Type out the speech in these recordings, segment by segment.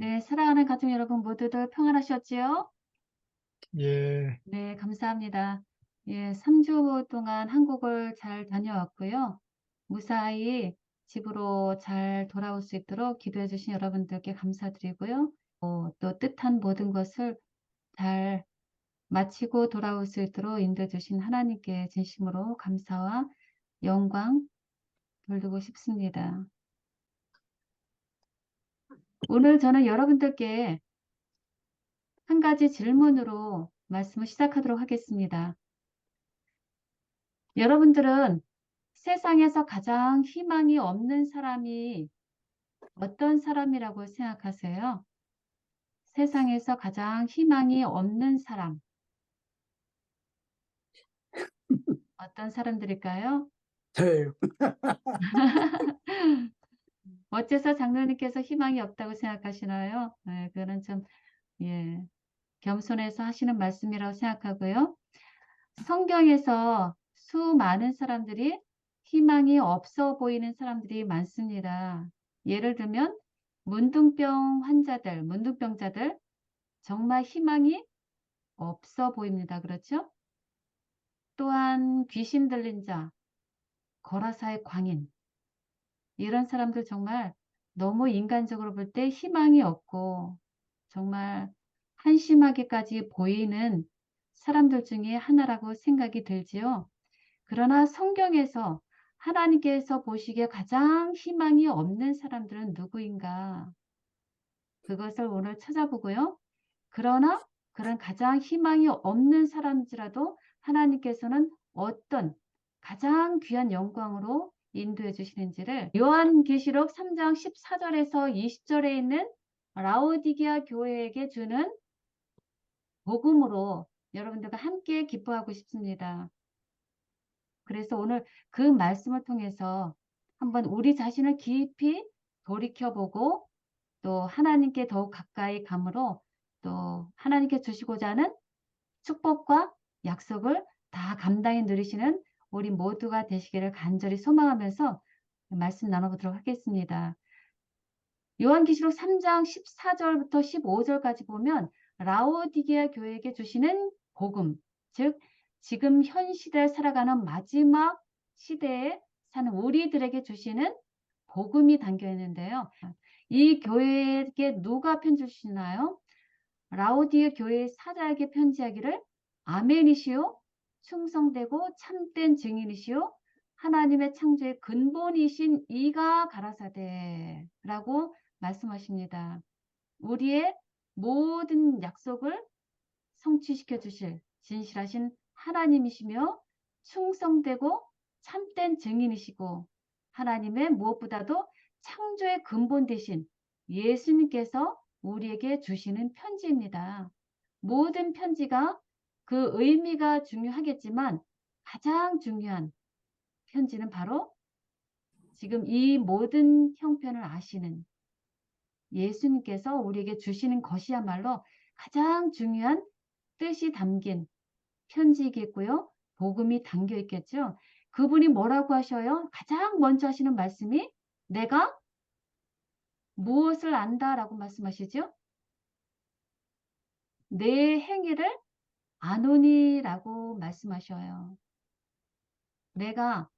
네, 사랑하는 가족 여러분 모두들 평안하셨지요? 예, 네, 감사합니다. 예, 3주 동안 한국을 잘 다녀왔고요. 무사히 집으로 잘 돌아올 수 있도록 기도해 주신 여러분들께 감사드리고요. 또 뜻한 모든 것을 잘 마치고 돌아올 수 있도록 인도해 주신 하나님께 진심으로 감사와 영광 돌리고 싶습니다. 오늘 저는 여러분들께 한 가지 질문으로 말씀을 시작하도록 하겠습니다. 여러분들은 세상에서 가장 희망이 없는 사람이 어떤 사람이라고 생각하세요? 세상에서 가장 희망이 없는 사람, 어떤 사람들일까요? 저예요. 어째서 장로님께서 희망이 없다고 생각하시나요? 네, 그거는 좀, 예, 겸손해서 하시는 말씀이라고 생각하고요. 성경에서 수많은 사람들이 희망이 없어 보이는 사람들이 많습니다. 예를 들면 문둥병자들 정말 희망이 없어 보입니다. 그렇죠? 또한 귀신 들린 자, 거라사의 광인 이런 사람들 정말 너무 인간적으로 볼 때 희망이 없고 정말 한심하게까지 보이는 사람들 중에 하나라고 생각이 들지요. 그러나 성경에서 하나님께서 보시기에 가장 희망이 없는 사람들은 누구인가? 그것을 오늘 찾아보고요. 그러나 그런 가장 희망이 없는 사람이라도 하나님께서는 어떤 가장 귀한 영광으로 인도해 주시는지를 요한계시록 3장 14절에서 20절에 있는 라오디게아 교회에게 주는 복음으로 여러분들과 함께 기뻐하고 싶습니다. 그래서 오늘 그 말씀을 통해서 한번 우리 자신을 깊이 돌이켜보고 또 하나님께 더욱 가까이 감으로 또 하나님께 주시고자 하는 축복과 약속을 다 감당해 누리시는 우리 모두가 되시기를 간절히 소망하면서 말씀 나눠보도록 하겠습니다. 요한계시록 3장 14절부터 15절까지 보면 라오디게아 교회에게 주시는 복음, 즉 지금 현 시대에 살아가는 마지막 시대에 사는 우리들에게 주시는 복음이 담겨 있는데요. 이 교회에게 누가 편지 주시나요? 라오디게 교회의 사자에게 편지하기를 아멘이시요 충성되고 참된 증인이시요 하나님의 창조의 근본이신 이가 가라사대라고 말씀하십니다. 우리의 모든 약속을 성취시켜 주실 진실하신 하나님이시며 충성되고 참된 증인이시고 하나님의 무엇보다도 창조의 근본 되신 예수님께서 우리에게 주시는 편지입니다. 모든 편지가 그 의미가 중요하겠지만 가장 중요한 편지는 바로 지금 이 모든 형편을 아시는 예수님께서 우리에게 주시는 것이야말로 가장 중요한 뜻이 담긴 편지이겠고요. 복음이 담겨 있겠죠. 그분이 뭐라고 하셔요? 가장 먼저 하시는 말씀이 내가 무엇을 안다라고 말씀하시죠? 내 행위를 아노니라고 말씀하셔요. 내가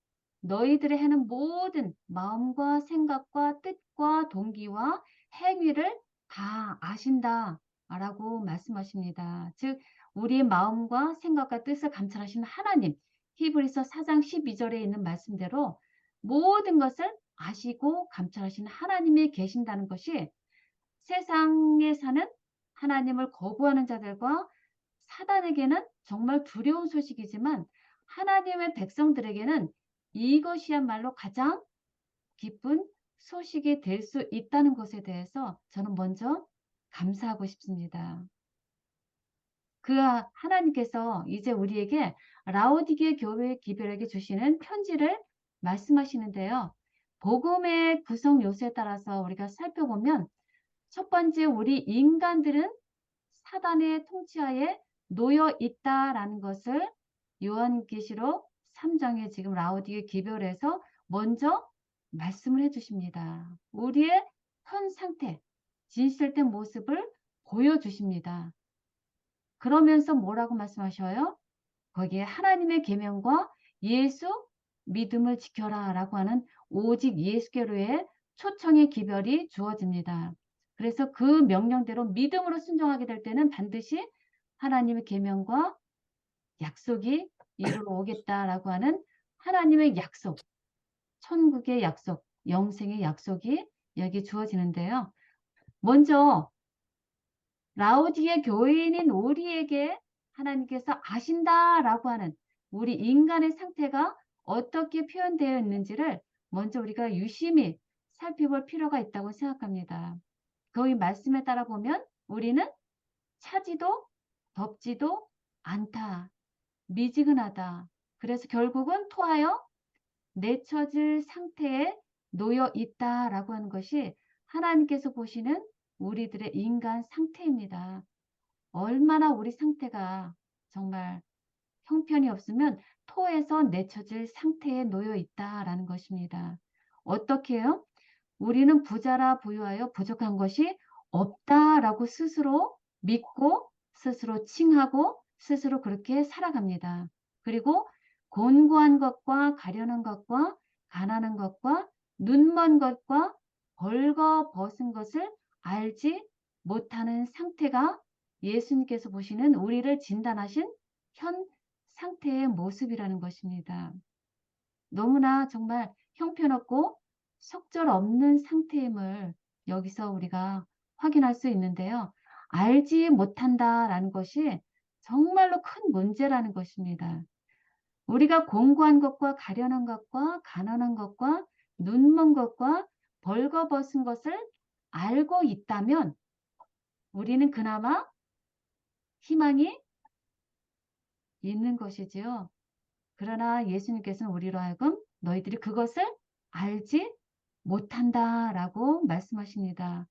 너희들의 하는 모든 마음과 생각과 뜻과 동기와 행위를 다 아신다라고 말씀하십니다. 즉 우리의 마음과 생각과 뜻을 감찰하시는 하나님, 히브리서 4장 12절에 있는 말씀대로 모든 것을 아시고 감찰하시는 하나님이 계신다는 것이 세상에 사는 하나님을 거부하는 자들과 사단에게는 정말 두려운 소식이지만 하나님의 백성들에게는 이것이야말로 가장 기쁜 소식이 될 수 있다는 것에 대해서 저는 먼저 감사하고 싶습니다. 그 하나님께서 이제 우리에게 라오디게 교회 기별에게 주시는 편지를 말씀하시는데요. 복음의 구성 요소에 따라서 우리가 살펴보면 첫 번째 우리 인간들은 사단의 통치하에 놓여 있다라는 것을 요한계시록 3장에 지금 라오디게 기별에서 먼저 말씀을 해주십니다. 우리의 현 상태, 진실된 모습을 보여주십니다. 그러면서 뭐라고 말씀하셔요? 거기에 하나님의 계명과 예수 믿음을 지켜라라고 하는 오직 예수께로의 초청의 기별이 주어집니다. 그래서 그 명령대로 믿음으로 순종하게 될 때는 반드시 하나님의 계명과 약속이 이루러 오겠다라고 하는 하나님의 약속, 천국의 약속, 영생의 약속이 여기 주어지는데요. 먼저 라오디게 교인인 우리에게 하나님께서 아신다라고 하는 우리 인간의 상태가 어떻게 표현되어 있는지를 먼저 우리가 유심히 살펴볼 필요가 있다고 생각합니다. 거기 말씀에 따라 보면 우리는 차지도 덥지도 않다. 미지근하다. 그래서 결국은 토하여 내쳐질 상태에 놓여 있다라고 하는 것이 하나님께서 보시는 우리들의 인간 상태입니다. 얼마나 우리 상태가 정말 형편이 없으면 토에서 내쳐질 상태에 놓여 있다라는 것입니다. 어떻게 해요? 우리는 부자라 부유하여 부족한 것이 없다라고 스스로 믿고 스스로 칭하고 스스로 그렇게 살아갑니다. 그리고 곤고한 것과 가련한 것과 가난한 것과 눈먼 것과 벌거벗은 것을 알지 못하는 상태가 예수님께서 보시는 우리를 진단하신 현 상태의 모습이라는 것입니다. 너무나 정말 형편없고 속절없는 상태임을 여기서 우리가 확인할 수 있는데요. 알지 못한다라는 것이 정말로 큰 문제라는 것입니다. 우리가 공고한 것과 가련한 것과 가난한 것과 눈먼 것과 벌거벗은 것을 알고 있다면 우리는 그나마 희망이 있는 것이지요. 그러나 예수님께서는 우리로 하여금 너희들이 그것을 알지 못한다라고 말씀하십니다.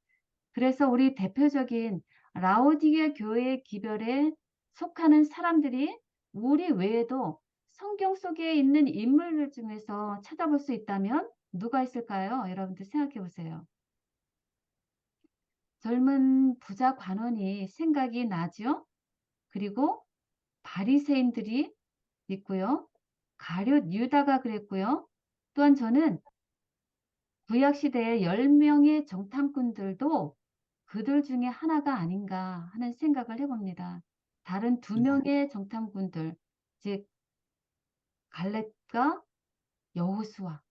그래서 우리 대표적인 라오디게 교회 기별에 속하는 사람들이 우리 외에도 성경 속에 있는 인물들 중에서 찾아볼 수 있다면 누가 있을까요? 여러분들 생각해 보세요. 젊은 부자 관원이 생각이 나죠? 그리고 바리새인들이 있고요. 가룟 유다가 그랬고요. 또한 저는 구약 시대의 10명의 정탐꾼들도 그들 중에 하나가 아닌가 하는 생각을 해봅니다. 다른 2명의 정탐꾼들, 즉 갈렙과 여호수아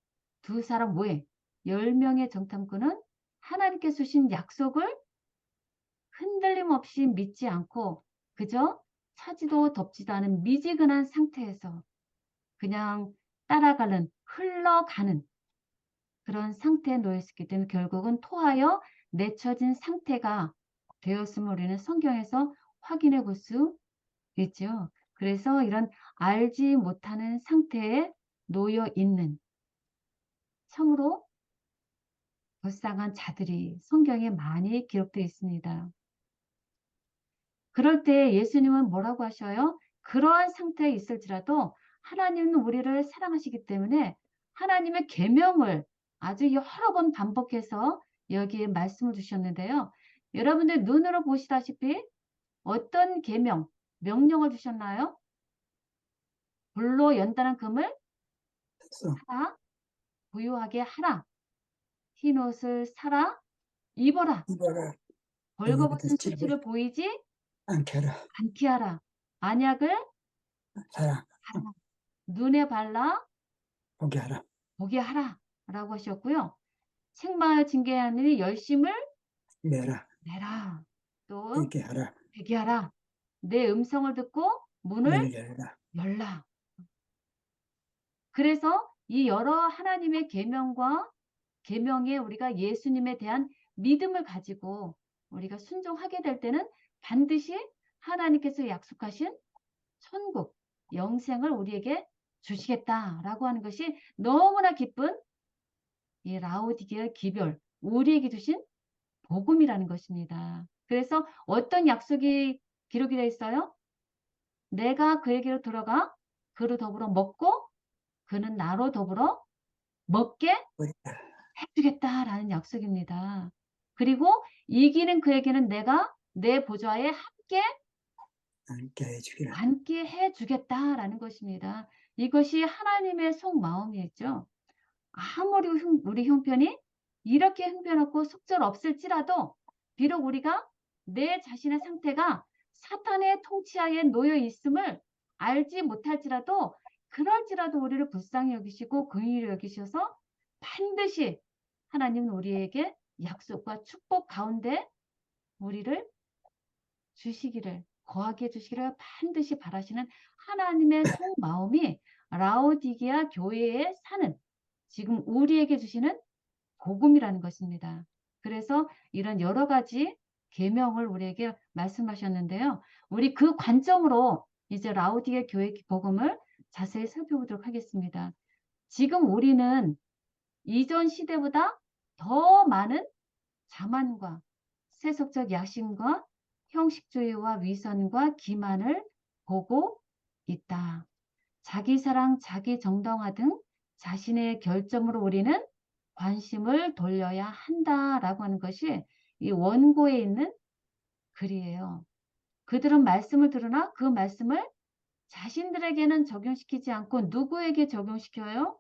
두 사람 외에 10명의 정탐꾼은 하나님께 주신 약속을 흔들림 없이 믿지 않고 그저 차지도 덥지도 않은 미지근한 상태에서 그냥 따라가는 흘러가는 그런 상태에 놓여 있었기 때문에 결국은 토하여 내쳐진 상태가 되었음을 우리는 성경에서 확인해 볼 수 있죠. 그래서 이런 알지 못하는 상태에 놓여 있는 참으로 불쌍한 자들이 성경에 많이 기록되어 있습니다. 그럴 때 예수님은 뭐라고 하셔요? 그러한 상태에 있을지라도 하나님은 우리를 사랑하시기 때문에 하나님의 계명을 아주 여러 번 반복해서 여기에 말씀을 주셨는데요. 여러분들 눈으로 보시다시피 어떤 계명, 명령을 주셨나요? 불로 연단한 금을 사라, 부유하게 하라, 흰옷을 사라, 입어라, 이봐라, 너희부터 벌거벗은 집을 수치를 보이지 않게 하라. 않게 하라, 안약을 사랑, 바라, 눈에 발라 보게 하라. 보게 하라 라고 하셨고요. 책망을 징계하느니 열심을 내라, 내라. 또 있게 하라. 되게 하라. 내 음성을 듣고 문을 문을 열라. 열라. 그래서 이 여러 하나님의 계명과 계명에 우리가 예수님에 대한 믿음을 가지고 우리가 순종하게 될 때는 반드시 하나님께서 약속하신 천국, 영생을 우리에게 주시겠다라고 하는 것이 너무나 기쁜 이 라오디게의 기별, 우리에게 주신 복음이라는 것입니다. 그래서 어떤 약속이 기록이 되어 있어요? 내가 그에게로 들어가 그로 더불어 먹고 그는 나로 더불어 먹게 우리 해주겠다라는 약속입니다. 그리고 이기는 그에게는 내가 내 보좌에 함께 함께 해주기를. 앉게 해 주겠다라는 것입니다. 이것이 하나님의 속마음이었죠. 아무리 우리 형편이 이렇게 형편없고 속절없을지라도 비록 우리가 내 자신의 상태가 사탄의 통치하에 놓여 있음을 알지 못할지라도 그럴지라도 우리를 불쌍히 여기시고 긍휼히 여기셔서 반드시 하나님은 우리에게 약속과 축복 가운데 우리를 주시기를 거하게 해 주시기를 반드시 바라시는 하나님의 속마음이 라오디게아 교회에 사는 지금 우리에게 주시는 복음이라는 것입니다. 그래서 이런 여러 가지 계명을 우리에게 말씀하셨는데요. 우리 그 관점으로 이제 라오디게 교회 복음을 자세히 살펴보도록 하겠습니다. 지금 우리는 이전 시대보다 더 많은 자만과 세속적 야심과 형식주의와 위선과 기만을 보고 있다. 자기 사랑, 자기 정당화 등 자신의 결점으로 우리는 관심을 돌려야 한다라고 하는 것이 이 원고에 있는 글이에요. 그들은 말씀을 들으나 그 말씀을 자신들에게는 적용시키지 않고 누구에게 적용시켜요?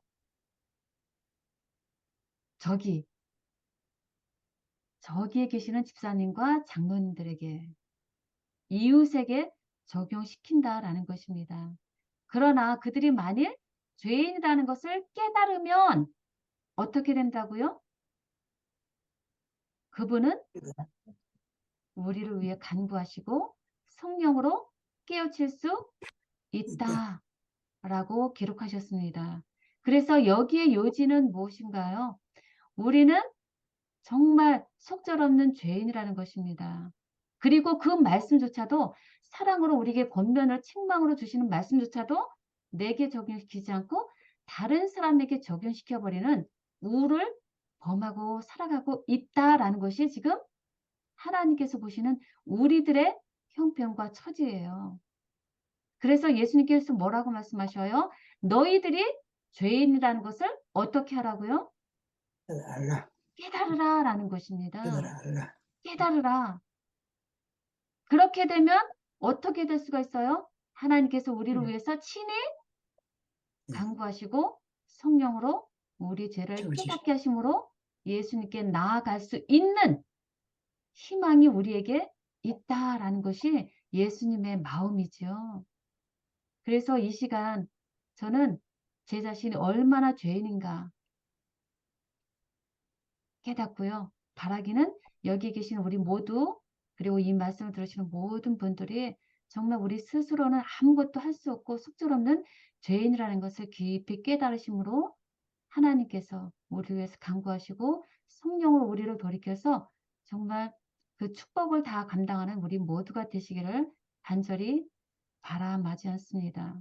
저기에 계시는 집사님과 장로님들에게, 이웃에게 적용시킨다라는 것입니다. 그러나 그들이 만일 죄인이라는 것을 깨달으면 어떻게 된다고요? 그분은 우리를 위해 간구하시고 성령으로 깨우칠 수 있다. 있다라고 기록하셨습니다. 그래서 여기에 요지는 무엇인가요? 우리는 정말 속절없는 죄인이라는 것입니다. 그리고 그 말씀조차도 사랑으로 우리에게 권면을 책망으로 주시는 말씀조차도 내게 적용시키지 않고 다른 사람에게 적용시켜 버리는 우를 범하고 살아가고 있다라는 것이 지금 하나님께서 보시는 우리들의 형편과 처지예요. 그래서 예수님께서 뭐라고 말씀하셔요? 너희들이 죄인이라는 것을 어떻게 하라고요? 알라. 깨달으라라는 것입니다. 알라. 깨달으라. 그렇게 되면 어떻게 될 수가 있어요? 하나님께서 우리를 위해서 친히 예. 간구하시고 성령으로 우리 죄를 채워주시. 깨닫게 하심으로 예수님께 나아갈 수 있는 희망이 우리에게 있다라는 것이 예수님의 마음이지요. 그래서 이 시간 저는 제 자신이 얼마나 죄인인가 깨닫고요. 바라기는 여기 계신 우리 모두 그리고 이 말씀을 들으시는 모든 분들이 정말 우리 스스로는 아무것도 할 수 없고 속절없는 죄인이라는 것을 깊이 깨달으심으로 하나님께서 우리를 위해서 간구하시고 성령으로 우리를 돌이켜서 정말 그 축복을 다 감당하는 우리 모두가 되시기를 간절히 바라마지않습니다.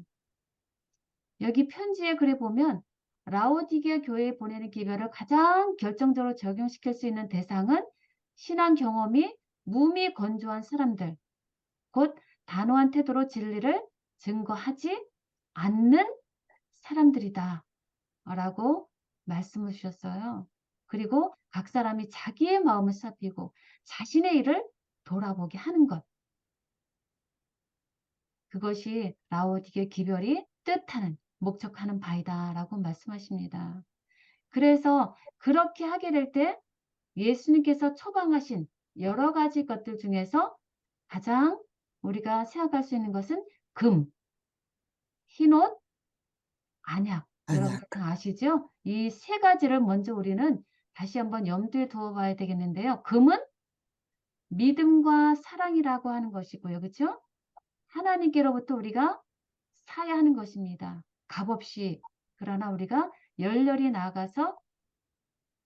여기 편지에 글에 보면 라오디게 교회에 보내는 기별을 가장 결정적으로 적용시킬 수 있는 대상은 신앙 경험이 무미 건조한 사람들, 곧 단호한 태도로 진리를 증거하지 않는 사람들이다 라고 말씀을 주셨어요. 그리고 각 사람이 자기의 마음을 살피고 자신의 일을 돌아보게 하는 것. 그것이 라오디게 기별이 뜻하는 목적하는 바이다라고 말씀하십니다. 그래서 그렇게 하게 될 때 예수님께서 처방하신 여러 가지 것들 중에서 가장 우리가 생각할 수 있는 것은 금, 흰옷, 안약. 여러분들 안약. 다 아시죠? 이 세 가지를 먼저 우리는 다시 한번 염두에 두어 봐야 되겠는데요. 금은 믿음과 사랑이라고 하는 것이고요. 그렇죠? 하나님께로부터 우리가 사야 하는 것입니다. 값없이. 그러나 우리가 열렬히 나아가서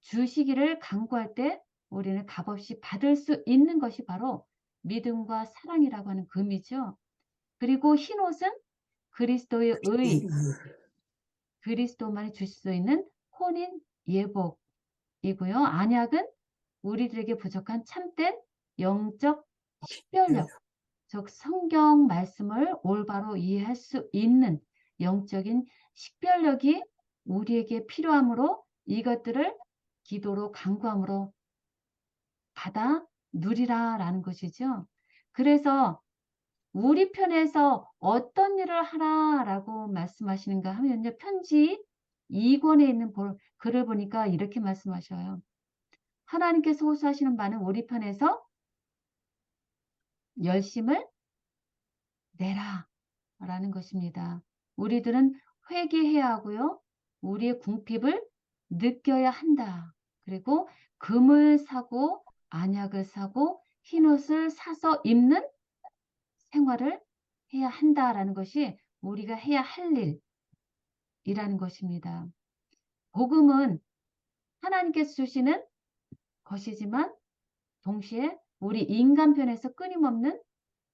주시기를 간구할 때 우리는 값없이 받을 수 있는 것이 바로 믿음과 사랑이라고 하는 금이죠. 그리고 흰옷은 그리스도의 의, 그리스도만이 주실 수 있는 혼인 예복이고요. 안약은 우리들에게 부족한 참된 영적 식별력, 즉 성경 말씀을 올바로 이해할 수 있는 영적인 식별력이 우리에게 필요하므로 이것들을 기도로 간구함으로 받아 누리라라는 것이죠. 그래서 우리 편에서 어떤 일을 하라라고 말씀하시는가 하면요. 편지 2권에 있는 글을 보니까 이렇게 말씀하셔요. 하나님께서 호소하시는 바는 우리 편에서 열심을 내라 라는 것입니다. 우리들은 회개해야 하고요. 우리의 궁핍을 느껴야 한다. 그리고 금을 사고 안약을 사고 흰옷을 사서 입는 생활을 해야 한다라는 것이 우리가 해야 할 일이라는 것입니다. 복음은 하나님께서 주시는 것이지만 동시에 우리 인간편에서 끊임없는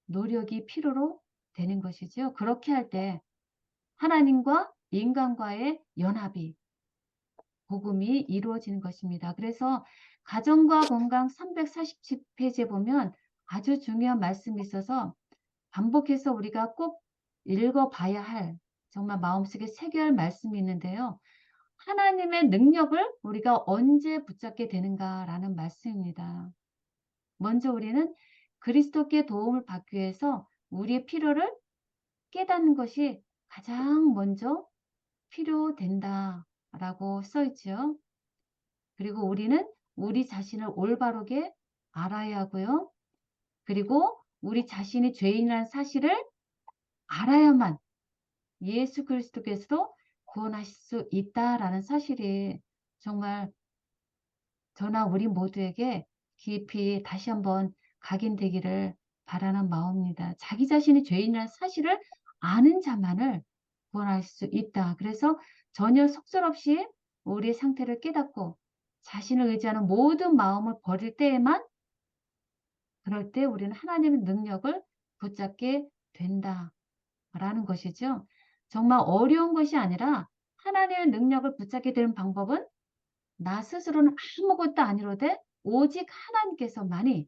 노력이 필요로 되는 것이죠. 그렇게 할 때 하나님과 인간과의 연합이 복음이 이루어지는 것입니다. 그래서 가정과 건강 347페이지에 보면 아주 중요한 말씀이 있어서 반복해서 우리가 꼭 읽어봐야 할 정말 마음속에 새겨야 할 말씀이 있는데요. 하나님의 능력을 우리가 언제 붙잡게 되는가라는 말씀입니다. 먼저 우리는 그리스도께 도움을 받기 위해서 우리의 필요를 깨닫는 것이 가장 먼저 필요된다라고 써 있죠. 그리고 우리는 우리 자신을 올바르게 알아야 하고요. 그리고 우리 자신이 죄인이라는 사실을 알아야만 예수 그리스도께서도 구원하실 수 있다라는 사실이 정말 저나 우리 모두에게 깊이 다시 한번 각인되기를 바라는 마음입니다. 자기 자신이 죄인이라는 사실을 아는 자만을 구원할 수 있다. 그래서 전혀 속절없이 우리의 상태를 깨닫고 자신을 의지하는 모든 마음을 버릴 때에만 그럴 때 우리는 하나님의 능력을 붙잡게 된다라는 것이죠. 정말 어려운 것이 아니라 하나님의 능력을 붙잡게 되는 방법은 나 스스로는 아무것도 아니로되 오직 하나님께서만이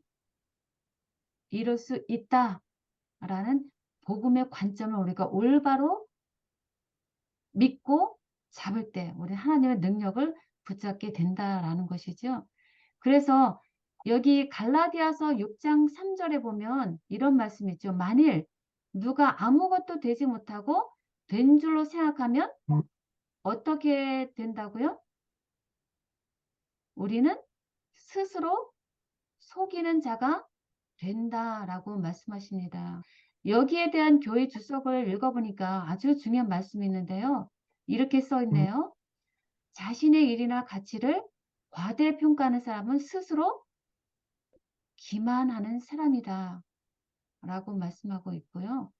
이룰 수 있다라는 복음의 관점을 우리가 올바로 믿고 잡을 때 우리 하나님의 능력을 붙잡게 된다라는 것이죠. 그래서 여기 갈라디아서 6장 3절에 보면 이런 말씀이 있죠. 만일 누가 아무것도 되지 못하고 된 줄로 생각하면 어떻게 된다고요? 우리는 스스로 속이는 자가 된다라고 말씀하십니다. 여기에 대한 교회 주석을 읽어보니까 아주 중요한 말씀이 있는데요. 이렇게 써 있네요. 자신의 일이나 가치를 과대평가하는 사람은 스스로 기만하는 사람이다 라고 말씀하고 있고요.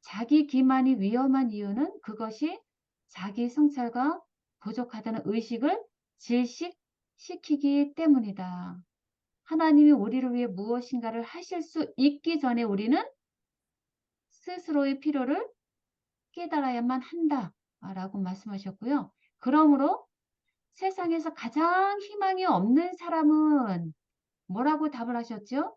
자기 기만이 위험한 이유는 그것이 자기 성찰과 부족하다는 의식을 질식시키기 때문이다. 하나님이 우리를 위해 무엇인가를 하실 수 있기 전에 우리는 스스로의 필요를 깨달아야만 한다라고 말씀하셨고요. 그러므로 세상에서 가장 희망이 없는 사람은 뭐라고 답을 하셨죠?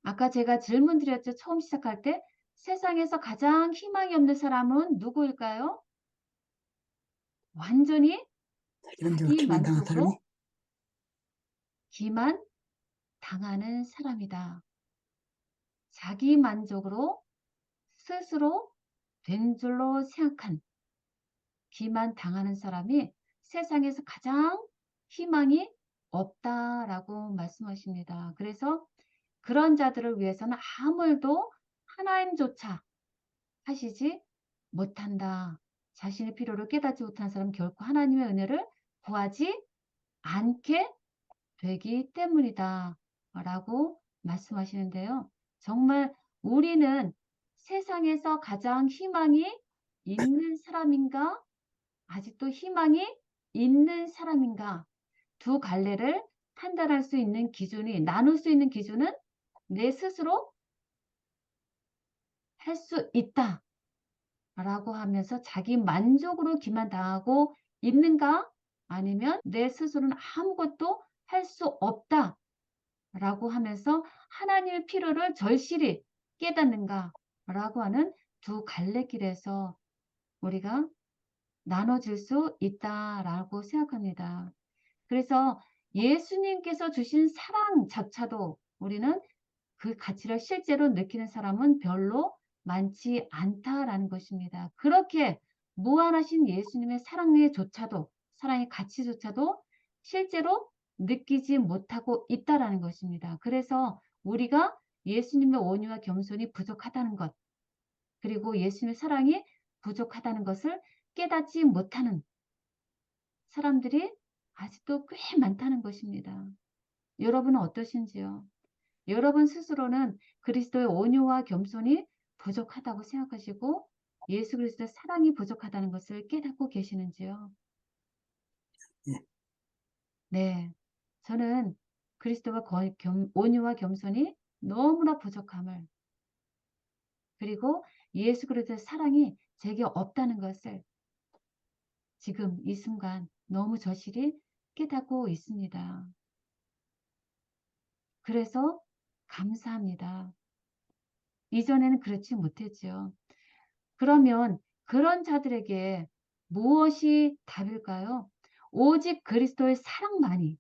아까 제가 질문 드렸죠. 처음 시작할 때 세상에서 가장 희망이 없는 사람은 누구일까요? 완전히 자기는 자기 기만당한 사람이 만족으로 기만 당하는 사람이다. 자기 만족으로 스스로 된 줄로 생각한 기만 당하는 사람이 세상에서 가장 희망이 없다라고 말씀하십니다. 그래서 그런 자들을 위해서는 아무 일도 하나님조차 하시지 못한다. 자신의 필요를 깨닫지 못한 사람은 결코 하나님의 은혜를 구하지 않게 되기 때문이다. 라고 말씀하시는데요. 정말 우리는 세상에서 가장 희망이 있는 사람인가? 아직도 희망이 있는 사람인가? 두 갈래를 판단할 수 있는 기준이, 나눌 수 있는 기준은 내 스스로 할 수 있다. 라고 하면서 자기 만족으로 기만당하고 있는가? 아니면 내 스스로는 아무것도 할 수 없다. 라고 하면서 하나님의 필요를 절실히 깨닫는가? 라고 하는 두 갈래길에서 우리가 나눠질 수 있다라고 생각합니다. 그래서 예수님께서 주신 사랑조차도 우리는 그 가치를 실제로 느끼는 사람은 별로 많지 않다라는 것입니다. 그렇게 무한하신 예수님의 사랑의조차도 사랑의 가치조차도 실제로 느끼지 못하고 있다라는 것입니다. 그래서 우리가 예수님의 온유와 겸손이 부족하다는 것, 그리고 예수님의 사랑이 부족하다는 것을 깨닫지 못하는 사람들이 아직도 꽤 많다는 것입니다. 여러분은 어떠신지요? 여러분 스스로는 그리스도의 온유와 겸손이 부족하다고 생각하시고 예수 그리스도의 사랑이 부족하다는 것을 깨닫고 계시는지요? 예. 네. 저는 그리스도가 온유와 겸손이 너무나 부족함을, 그리고 예수 그리스도의 사랑이 제게 없다는 것을 지금 이 순간 너무 절실히 깨닫고 있습니다. 그래서 감사합니다. 이전에는 그렇지 못했지요. 그러면 그런 자들에게 무엇이 답일까요? 오직 그리스도의 사랑만이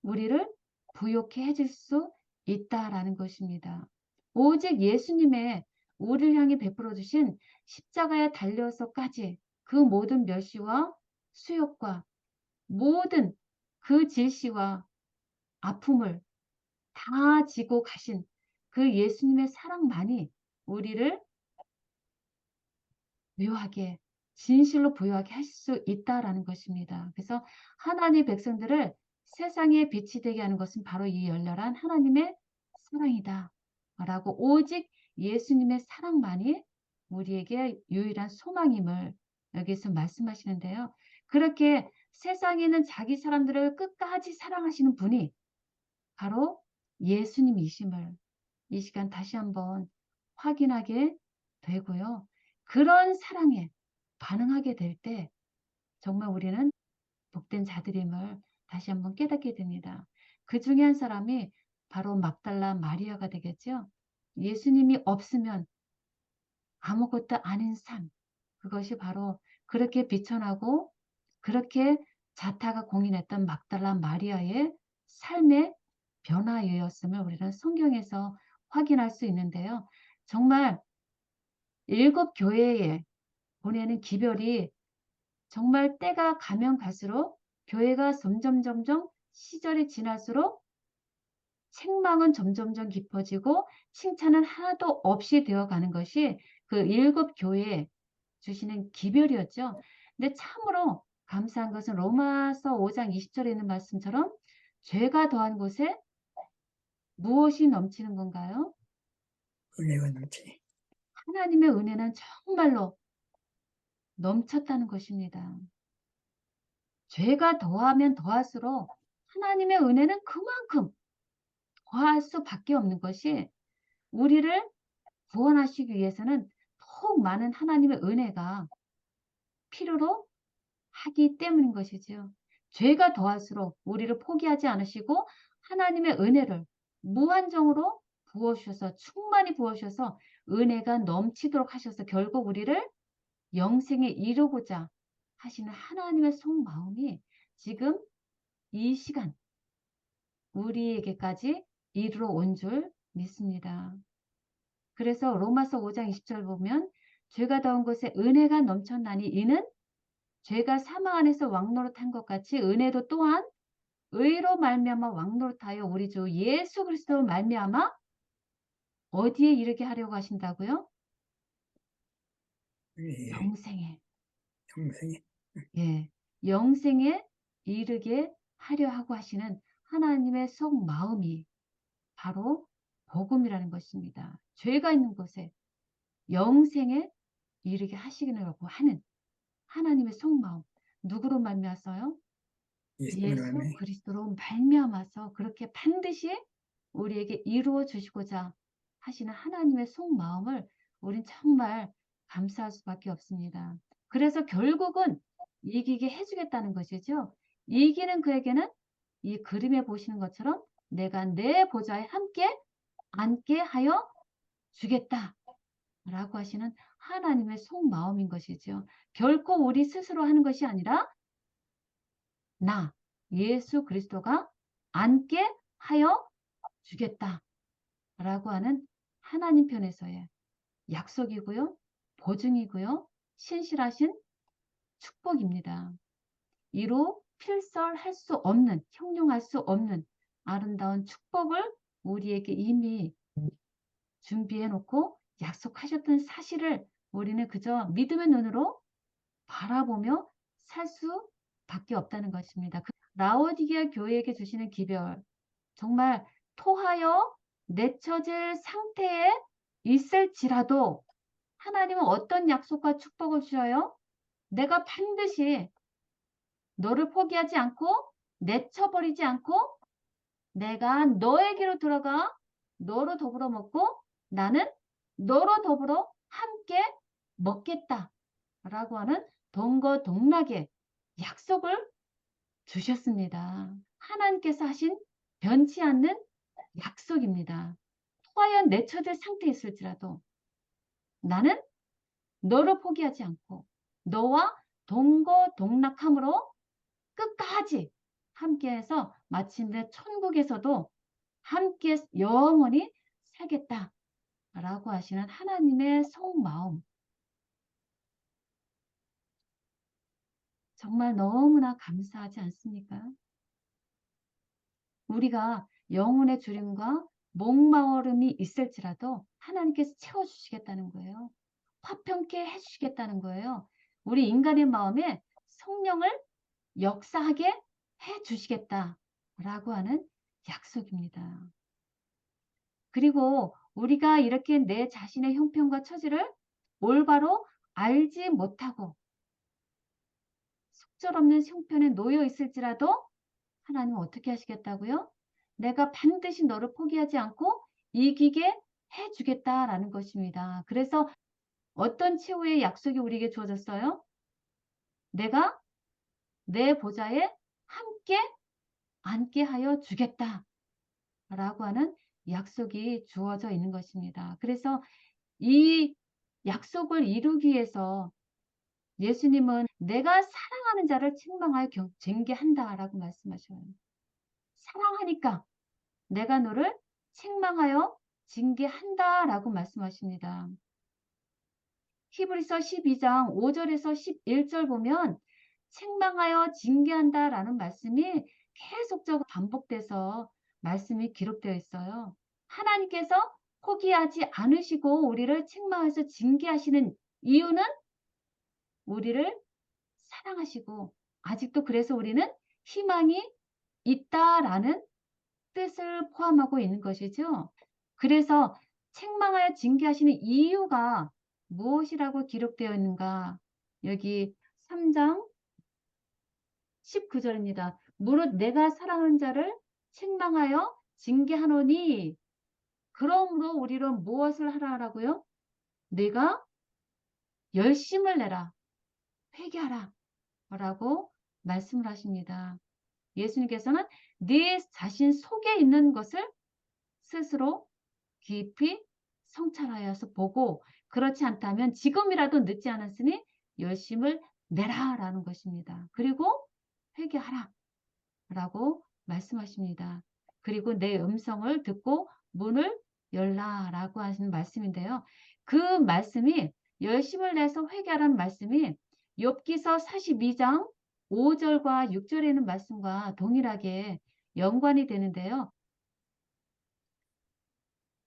우리를 부욕해 해줄 수 있다라는 것입니다. 오직 예수님의 우리를 향해 베풀어 주신 십자가에 달려서까지 그 모든 멸시와 수욕과 모든 그 질시와 아픔을 다 지고 가신 그 예수님의 사랑만이 우리를 묘하게 진실로 부유하게 할 수 있다라는 것입니다. 그래서 하나님의 백성들을 세상에 빛이 되게 하는 것은 바로 이 열렬한 하나님의 사랑이다 라고 오직 예수님의 사랑만이 우리에게 유일한 소망임을 여기서 말씀하시는데요. 그렇게 세상에는 자기 사람들을 끝까지 사랑하시는 분이 바로 예수님이심을 이 시간 다시 한번 확인하게 되고요. 그런 사랑에 반응하게 될 때 정말 우리는 복된 자들임을 다시 한번 깨닫게 됩니다. 그 중에 한 사람이 바로 막달라 마리아가 되겠죠. 예수님이 없으면 아무것도 아닌 삶. 그것이 바로 그렇게 비천하고 그렇게 자타가 공인했던 막달라 마리아의 삶의 변화였음을 우리는 성경에서 확인할 수 있는데요. 정말 일곱 교회에 보내는 기별이 정말 때가 가면 갈수록 교회가 점점 시절이 지날수록 책망은 점점점 깊어지고 칭찬은 하나도 없이 되어가는 것이 그 일곱 교회에 주시는 기별이었죠. 근데 참으로 감사한 것은 로마서 5장 20절에 있는 말씀처럼 죄가 더한 곳에 무엇이 넘치는 건가요? 은혜가 넘치니. 하나님의 은혜는 정말로 넘쳤다는 것입니다. 죄가 더하면 더할수록 하나님의 은혜는 그만큼 더할 수밖에 없는 것이 우리를 구원하시기 위해서는 더욱 많은 하나님의 은혜가 필요로 하기 때문인 것이지요. 죄가 더할수록 우리를 포기하지 않으시고 하나님의 은혜를 무한정으로 부어주셔서 충만히 부어주셔서 은혜가 넘치도록 하셔서 결국 우리를 영생에 이루고자 하시는 하나님의 속마음이 지금 이 시간 우리에게까지 이르러 온 줄 믿습니다. 그래서 로마서 5장 20절 보면 죄가 더한 곳에 은혜가 넘쳤나니 이는 죄가 사망 안에서 왕노릇한 것 같이 은혜도 또한 의로 말미암아 왕노릇하여 우리 주 예수 그리스도 말미암아 어디에 이르게 하려고 하신다고요? 예, 영생에. 영생에. 예. 영생에 이르게 하려 하고 하시는 하나님의 속마음이 바로 복음이라는 것입니다. 죄가 있는 곳에 영생에 이르게 하시려고 하는 하나님의 속마음. 누구로 말미암아서요? 예수님을 예수 알매. 그리스도로 말미암아서 그렇게 반드시 우리에게 이루어 주시고자 하시는 하나님의 속마음을 우린 정말 감사할 수밖에 없습니다. 그래서 결국은 이기게 해주겠다는 것이죠. 이기는 그에게는 이 그림에 보시는 것처럼 내가 내 보좌에 함께 앉게 하여 주겠다 라고 하시는 하나님의 속마음인 것이죠. 결코 우리 스스로 하는 것이 아니라 나 예수 그리스도가 앉게 하여 주겠다 라고 하는 하나님 편에서의 약속이고요. 보증이고요. 신실하신 축복입니다. 이로 필설할 수 없는, 형용할 수 없는 아름다운 축복을 우리에게 이미 준비해 놓고 약속하셨던 사실을 우리는 그저 믿음의 눈으로 바라보며 살 수밖에 없다는 것입니다. 라오디게아 교회에게 주시는 기별, 정말 토하여 내쳐질 상태에 있을지라도 하나님은 어떤 약속과 축복을 주셔요? 내가 반드시 너를 포기하지 않고 내쳐버리지 않고 내가 너에게로 들어가 너로 더불어 먹고 나는 너로 더불어 함께 먹겠다 라고 하는 동거동락의 약속을 주셨습니다. 하나님께서 하신 변치 않는 약속입니다. 토하여 내쳐질 상태에 있을지라도 나는 너를 포기하지 않고 너와 동거동락함으로 끝까지 함께해서 마침내 천국에서도 함께 영원히 살겠다라고 하시는 하나님의 속마음, 정말 너무나 감사하지 않습니까? 우리가 영혼의 주림과 목마름이 있을지라도 하나님께서 채워주시겠다는 거예요. 화평케 해주시겠다는 거예요. 우리 인간의 마음에 성령을 역사하게 해주시겠다라고 하는 약속입니다. 그리고 우리가 이렇게 내 자신의 형편과 처지를 올바로 알지 못하고 속절없는 형편에 놓여 있을지라도 하나님은 어떻게 하시겠다고요? 내가 반드시 너를 포기하지 않고 이기게 해주겠다라는 것입니다. 그래서 어떤 최후의 약속이 우리에게 주어졌어요? 내가 내 보좌에 함께 앉게 하여 주겠다 라고 하는 약속이 주어져 있는 것입니다. 그래서 이 약속을 이루기 위해서 예수님은 내가 사랑하는 자를 책망하여 징계한다라고 말씀하셔요. 사랑하니까 내가 너를 책망하여 징계한다라고 말씀하십니다. 히브리서 12장 5절에서 11절 보면 책망하여 징계한다라는 말씀이 계속적으로 반복돼서 말씀이 기록되어 있어요. 하나님께서 포기하지 않으시고 우리를 책망해서 징계하시는 이유는 우리를 사랑하시고 아직도 그래서 우리는 희망이 있다라는 뜻을 포함하고 있는 것이죠. 그래서 책망하여 징계하시는 이유가 무엇이라고 기록되어 있는가? 여기 3장 19절입니다. 무릇 내가 사랑하는 자를 책망하여 징계하노니 그러므로 우리는 무엇을 하라고요? 내가 열심을 내라. 회개하라. 라고 말씀을 하십니다. 예수님께서는 네 자신 속에 있는 것을 스스로 깊이 성찰하여서 보고 그렇지 않다면 지금이라도 늦지 않았으니 열심을 내라 라는 것입니다. 그리고 회개하라 라고 말씀하십니다. 그리고 내 음성을 듣고 문을 열라 라고 하시는 말씀인데요. 그 말씀이 열심을 내서 회개하라는 말씀이 욥기서 42장 5절과 6절에 있는 말씀과 동일하게 연관이 되는데요.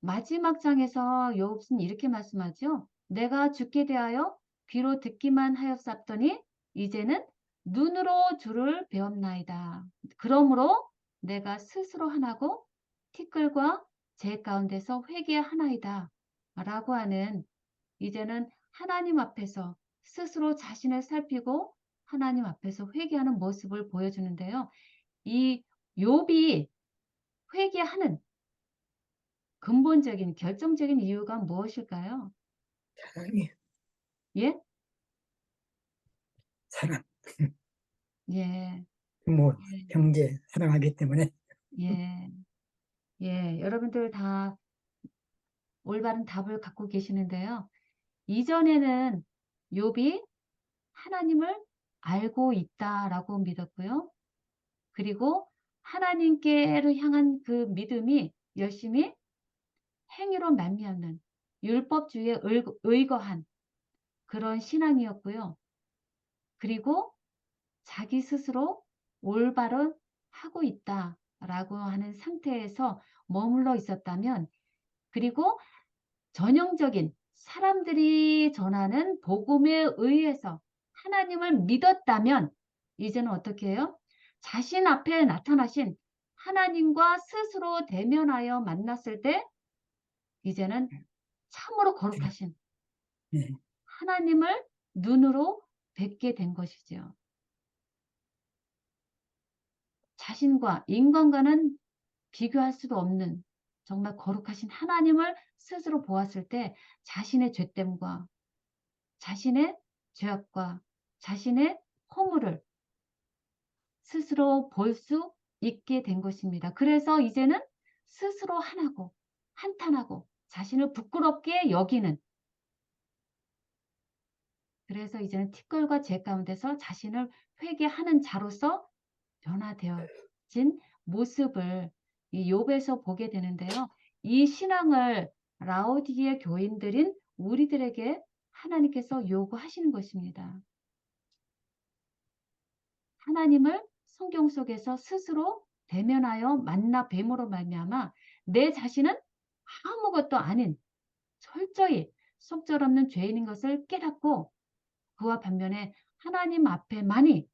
마지막 장에서 욥은 이렇게 말씀하죠. 내가 주께 대하여 귀로 듣기만 하였사더니 이제는 눈으로 주를 배웠나이다. 그러므로 내가 스스로 하나고 티끌과 재 가운데서 회개하나이다. 라고 하는 이제는 하나님 앞에서 스스로 자신을 살피고 하나님 앞에서 회개하는 모습을 보여주는데요. 이 욥이 회개하는 근본적인 결정적인 이유가 무엇일까요? 사랑이 예? 사랑. 예. 뭐 예. 형제 사랑하기 때문에 예. 예. 여러분들 다 올바른 답을 갖고 계시는데요. 이전에는 욥이 하나님을 알고 있다라고 믿었고요. 그리고 하나님께를 향한 그 믿음이 열심히 행위로 말미암는 율법주의에 의거한 그런 신앙이었고요. 그리고 자기 스스로 올바른 하고 있다라고 하는 상태에서 머물러 있었다면, 그리고 전형적인 사람들이 전하는 복음에 의해서 하나님을 믿었다면, 이제는 어떻게 해요? 자신 앞에 나타나신 하나님과 스스로 대면하여 만났을 때 이제는 참으로 네. 거룩하신 네. 하나님을 눈으로 뵙게 된 것이죠. 자신과 인간과는 비교할 수도 없는 정말 거룩하신 하나님을 스스로 보았을 때 자신의 죄됨과 자신의 죄악과 자신의 허물을 스스로 볼 수 있게 된 것입니다. 그래서 이제는 스스로 한하고 한탄하고 자신을 부끄럽게 여기는, 그래서 이제는 티끌과 재 가운데서 자신을 회개하는 자로서 변화되어진 모습을 이 욥에서 보게 되는데요. 이 신앙을 라오디게 교인들인 우리들에게 하나님께서 요구하시는 것입니다. 하나님을 성경 속에서 스스로 대면하여 만나 됨으로 말미암아 내 자신은 아무것도 아닌 철저히 속절없는 죄인인 것을 깨닫고, 그와 반면에 하나님 앞에만이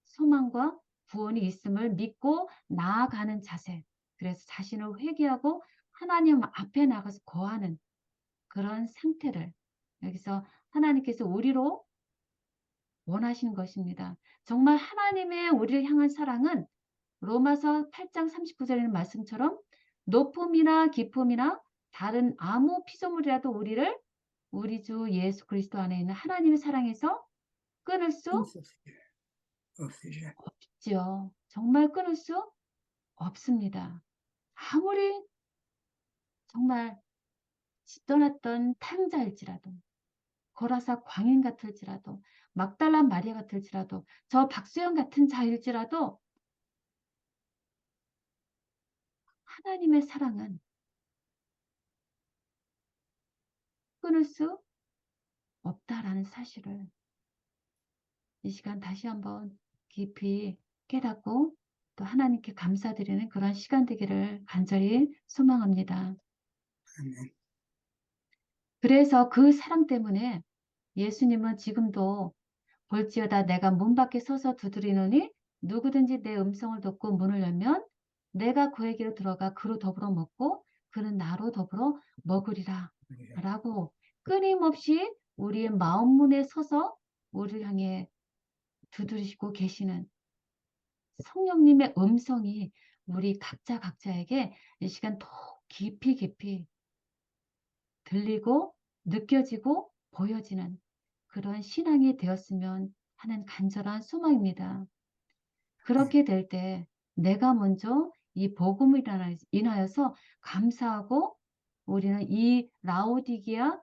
소망과 구원이 있음을 믿고 나아가는 자세. 그래서 자신을 회개하고 하나님 앞에 나가서 거하는 그런 상태를 여기서 하나님께서 우리로 원하시는 것입니다. 정말 하나님의 우리를 향한 사랑은 로마서 8장 39절의 말씀처럼 높음이나 깊음이나 다른 아무 피조물이라도 우리를 우리 주 예수 그리스도 안에 있는 하나님의 사랑에서 끊을 수 없으시죠. 없지요. 정말 끊을 수 없습니다. 아무리 정말 떠났던 탕자일지라도, 거라사 광인 같을지라도, 막달라 마리아 같을지라도, 저 박수영 같은 자일지라도 하나님의 사랑은 끊을 수 없다라는 사실을 이 시간 다시 한번 깊이 깨닫고 또 하나님께 감사드리는 그런 시간 되기를 간절히 소망합니다. 아멘. 그래서 그 사랑 때문에 예수님은 지금도 볼지어다 내가 문 밖에 서서 두드리노니 누구든지 내 음성을 듣고 문을 열면 내가 그에게로 들어가 그로 더불어 먹고 그는 나로 더불어 먹으리라 라고 끊임없이 우리의 마음문에 서서 우리를 향해 두드리시고 계시는 성령님의 음성이 우리 각자에게 이 시간 더 깊이 깊이 들리고 느껴지고 보여지는 그런 신앙이 되었으면 하는 간절한 소망입니다. 그렇게 될 때 내가 먼저 이 복음을 인하여서 감사하고 우리는 이 라오디게아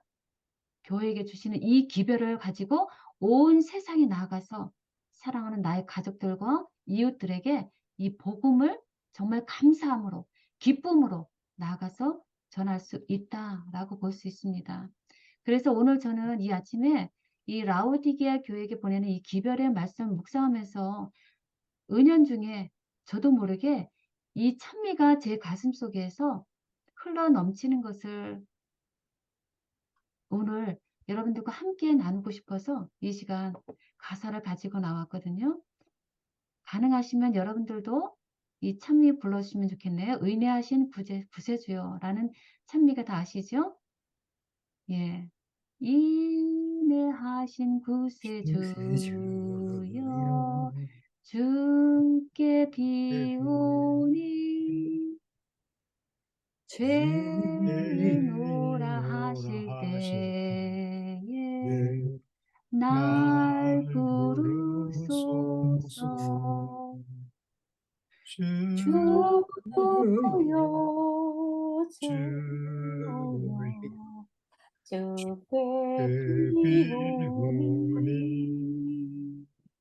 교회에게 주시는 이 기별을 가지고 온 세상에 나아가서 사랑하는 나의 가족들과 이웃들에게 이 복음을 정말 감사함으로 기쁨으로 나아가서 전할 수 있다라고 볼 수 있습니다. 그래서 오늘 저는 이 아침에 이 라오디게아 교회에게 보내는 이 기별의 말씀을 묵상하면서 은연중에 저도 모르게 이 찬미가 제 가슴속에서 흘러 넘치는 것을 오늘 여러분들과 함께 나누고 싶어서 이 시간 가사를 가지고 나왔거든요. 가능하시면 여러분들도 이 찬미 불러주시면 좋겠네요. 의뢰하신 구세주여라는 찬미가 다 아시죠? 예. 인내하신 구세주여 구세주여 주께 비오니 죄인오라 하실 때에 날 날 부르소서 부르소서. 주여 주여 주의 주여 주께 비오니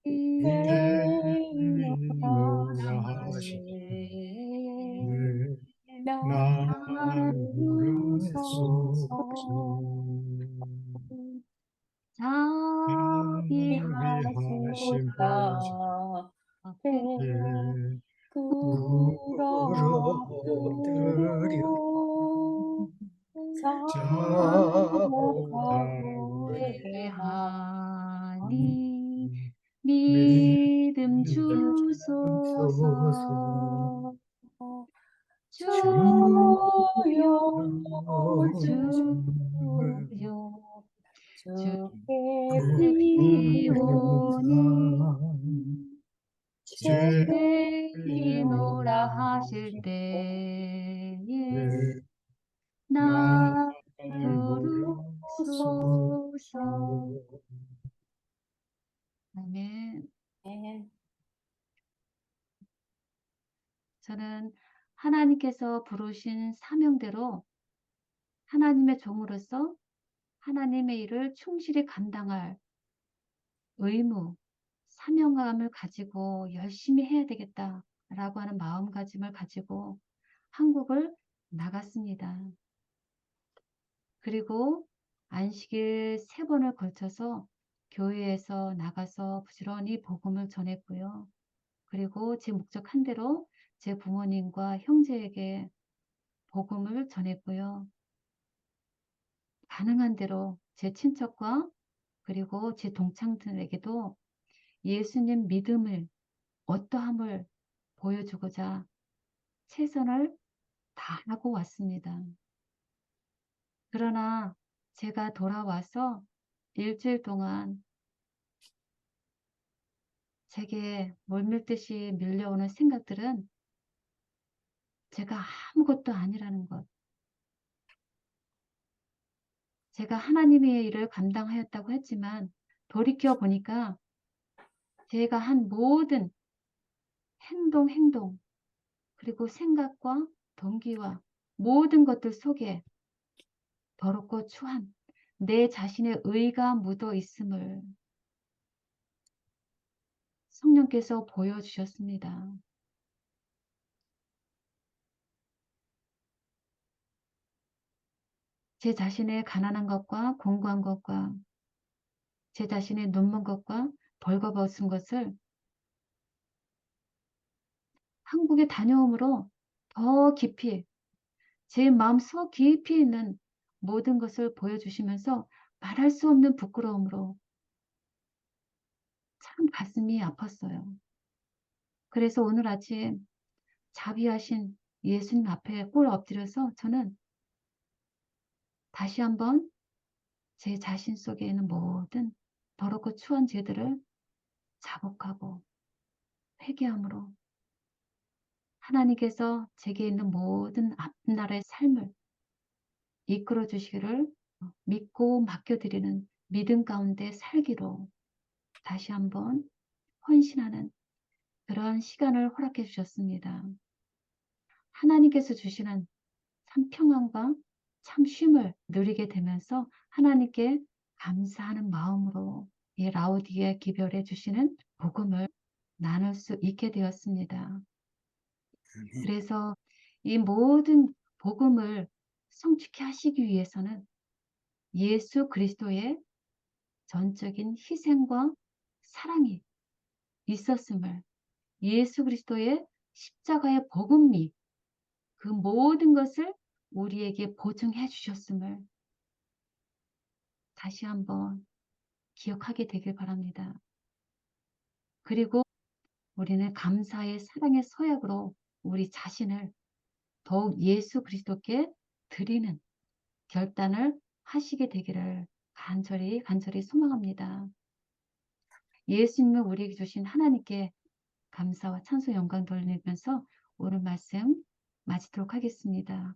비오니 죄인오라 나를 부르소서. 자비하신 보다 예, 끌어들여 자보다 자보게 하니 믿음 믿음 주소서. 주소서. 주여 주여 주여 주께 비오니 죄 죄이노라 하실 때에 나 나 부르소서. 아멘. 저는 하나님께서 부르신 사명대로 하나님의 종으로서 하나님의 일을 충실히 감당할 의무, 사명감을 가지고 열심히 해야 되겠다라고 하는 마음가짐을 가지고 한국을 나갔습니다. 그리고 안식일 3번을 걸쳐서 교회에서 나가서 부지런히 복음을 전했고요. 그리고 제 목적한 대로 제 부모님과 형제에게 복음을 전했고요. 가능한 대로 제 친척과 그리고 제 동창들에게도 예수님 믿음을 어떠함을 보여주고자 최선을 다하고 왔습니다. 그러나 제가 돌아와서 일주일 동안 제게 물밀듯이 밀려오는 생각들은 제가 아무것도 아니라는 것, 제가 하나님의 일을 감당하였다고 했지만 돌이켜 보니까 제가 한 모든 행동 그리고 생각과 동기와 모든 것들 속에 더럽고 추한 내 자신의 의가 묻어 있음을 성령께서 보여주셨습니다. 제 자신의 가난한 것과 공고한 것과 제 자신의 눈먼 것과 벌거벗은 것을 한국에 다녀옴으로 더 깊이 제 마음속 깊이 있는 모든 것을 보여주시면서 말할 수 없는 부끄러움으로 참 가슴이 아팠어요. 그래서 오늘 아침 자비하신 예수님 앞에 꼴 엎드려서 저는 다시 한번 제 자신 속에 있는 모든 더럽고 추한 죄들을 자복하고 회개함으로 하나님께서 제게 있는 모든 앞날의 삶을 이끌어 주시기를 믿고 맡겨드리는 믿음 가운데 살기로 다시 한번 헌신하는 그런 시간을 허락해 주셨습니다. 하나님께서 주시는 참 평안과 참 쉼을 누리게 되면서 하나님께 감사하는 마음으로 이 라우디게 기별해 주시는 복음을 나눌 수 있게 되었습니다. 그래서 이 모든 복음을 성취케 하시기 위해서는 예수 그리스도의 전적인 희생과 사랑이 있었음을, 예수 그리스도의 십자가의 복음이 그 모든 것을 우리에게 보증해 주셨음을 다시 한번 기억하게 되길 바랍니다. 그리고 우리는 감사의 사랑의 서약으로 우리 자신을 더욱 예수 그리스도께 드리는 결단을 하시게 되기를 간절히 소망합니다. 예수님을 우리에게 주신 하나님께 감사와 찬송 영광 돌리면서 오늘 말씀 마치도록 하겠습니다.